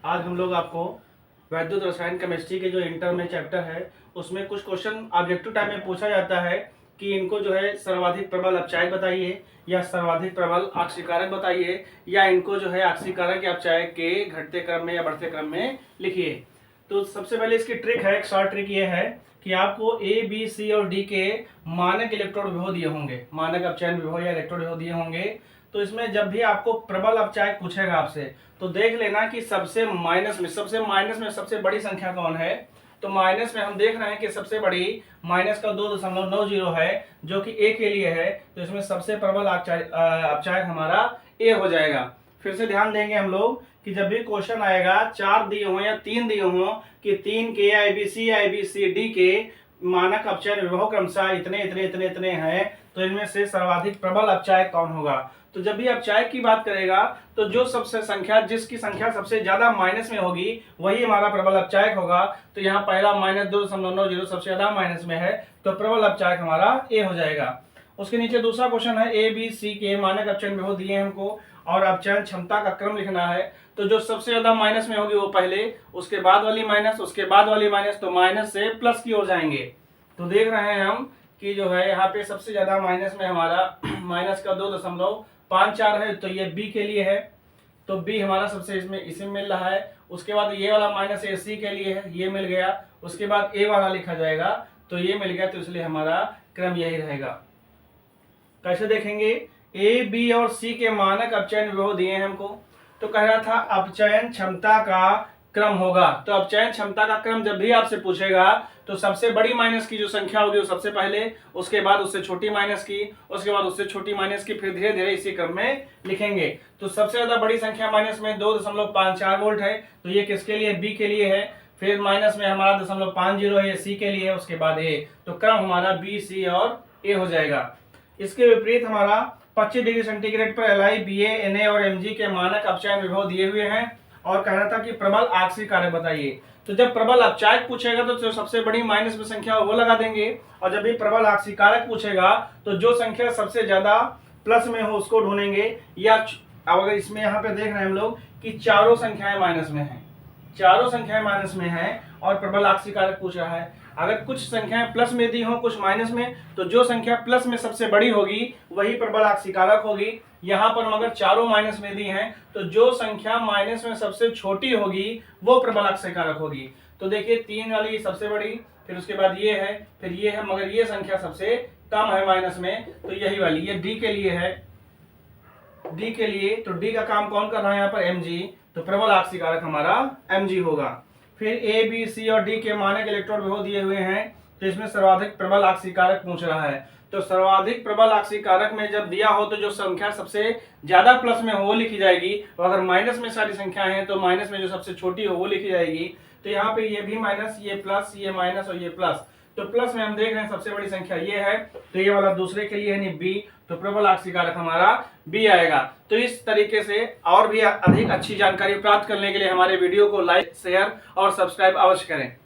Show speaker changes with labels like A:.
A: आज हम लोग आपको वैद्युत रसायन केमिस्ट्री के जो इंटर में चैप्टर है उसमें कुछ क्वेश्चन ऑब्जेक्टिव टाइप में पूछा जाता है कि इनको जो है सर्वाधिक प्रबल अपचायक बताइए या सर्वाधिक प्रबल आक्सीकारक बताइए या इनको जो है आक्सीकारक या अपचायक के घटते क्रम में या बढ़ते क्रम में लिखिए। तो सबसे पहले इसकी ट्रिक है, एक शॉर्ट ट्रिक ये है कि आपको ए बी सी और डी के मानक इलेक्ट्रोड विभव दिए होंगे, मानक अपचयन विभव या इलेक्ट्रोड विभव दिए होंगे। तो इसमें जब भी आपको प्रबल अपचायक पूछेगा आपसे तो देख लेना कि सबसे माइनस में सबसे बड़ी संख्या कौन है। तो माइनस में हम देख रहे हैं कि सबसे बड़ी माइनस का 2.90 है जो कि ए के लिए है, तो इसमें सबसे प्रबल अपचायक हमारा ए हो जाएगा। फिर से ध्यान देंगे हम लोग कि जब भी क्वेश्चन आएगा 4 दिए हों या 3 दिए हों कि 3 के ABCD के मानक अपचयन विभव क्रमशः इतने इतने इतने इतने हैं, तो इनमें से सर्वाधिक प्रबल अपचायक कौन होगा। तो जब भी अपचायक की बात करेगा तो जो सबसे संख्या जिसकी संख्या सबसे ज्यादा माइनस में होगी वही हमारा प्रबल अपचायक होगा। तो यहाँ पहला -2.90 सबसे ज्यादा माइनस में है, तो प्रबल अपचायक हमारा ए हो जाएगा। उसके नीचे दूसरा क्वेश्चन है ए बी सी के मानक अपचयन विभव दिए हैं हमको और अपचयन क्षमता का क्रम लिखना है। तो जो सबसे ज्यादा माइनस में होगी वो पहले, उसके बाद वाली माइनस, उसके बाद वाली माइनस, तो माइनस से प्लस की ओर जाएंगे। तो देख रहे हैं हम कि जो है यहाँ पे सबसे ज्यादा माइनस में हमारा माइनस का 2.54 है, तो ये बी के लिए है, तो बी हमारा सबसे इसमें मिल रहा है। उसके बाद ये वाला माइनस ए सी के लिए है, ये मिल गया। उसके बाद ए वाला लिखा जाएगा, तो ये मिल गया, तो इसलिए हमारा क्रम यही रहेगा। कैसे देखेंगे, ए बी और सी के मानक अपचयन विभव दिए हैं हमको, तो कह रहा था अपचयन क्षमता का क्रम होगा। तो अपचयन क्षमता का क्रम जब भी आपसे पूछेगा तो सबसे बड़ी माइनस की जो संख्या होगी वो सबसे पहले, उसके बाद उससे छोटी माइनस की, उसके बाद उससे छोटी माइनस की, फिर धीरे धीरे इसी क्रम में लिखेंगे। तो सबसे ज्यादा बड़ी संख्या माइनस में 2.54 वोल्ट है, तो ये किसके लिए, बी के लिए है। फिर माइनस में हमारा 0.50 है, ये सी के लिए है, उसके बाद ए, तो क्रम हमारा बी सी और ए हो जाएगा। इसके विपरीत हमारा 25 डिग्री सेंटीग्रेड पर Li, Ba, Na और Mg के मानक अपचयन विभव दिए हुए हैं और कह रहा था कि प्रबल आक्सीकारक बताइए। तो जब प्रबल अपचायक पूछेगा तो जो सबसे बड़ी माइनस में संख्या वो लगा देंगे, और जब भी प्रबल आक्सीकारक पूछेगा तो जो संख्या सबसे ज्यादा प्लस में हो उसको ढूंढेंगे। या अब अगर इसमें यहाँ पे देख रहे हैं हम लोग कि चारों संख्याएं माइनस में हैं, चारों संख्याएं माइनस में हैं और प्रबल आक्सीकारक पूछ रहा है। अगर कुछ संख्याएं प्लस में दी हो कुछ माइनस में, तो जो संख्या प्लस में सबसे बड़ी होगी वही प्रबल आक्सीकारक होगी। यहाँ पर मगर चारों माइनस में दी हैं, तो जो संख्या माइनस में सबसे छोटी होगी वो प्रबल आक्सीकारक होगी। तो देखिए 3 वाली सबसे बड़ी, फिर उसके बाद ये है, फिर ये है, मगर ये संख्या सबसे कम है माइनस में, तो यही वाली, ये डी के लिए है, डी के लिए। तो डी का काम कौन कर रहा है यहाँ पर, Mg, तो प्रबल आक्सीकारक हमारा Mg होगा। फिर ए बी सी और डी के मानक इलेक्ट्रोड विभव दिए हुए हैं, तो इसमें सर्वाधिक प्रबल आक्सीकारक पूछ रहा है। तो सर्वाधिक प्रबल आक्सीकारक में जब दिया हो तो जो संख्या सबसे ज्यादा प्लस में हो वो लिखी जाएगी, और अगर माइनस में सारी संख्या है तो माइनस में जो सबसे छोटी हो वो लिखी जाएगी। तो यहाँ पे ये भी माइनस, ये प्लस, ये माइनस और ये प्लस। तो प्लस में हम देख रहे हैं सबसे बड़ी संख्या ये है, तो ये वाला दूसरे के लिए है बी, तो प्रबल आक्सीकारक हमारा बी आएगा। तो इस तरीके से और भी अधिक अच्छी जानकारी प्राप्त करने के लिए हमारे वीडियो को लाइक, शेयर और सब्सक्राइब अवश्य करें।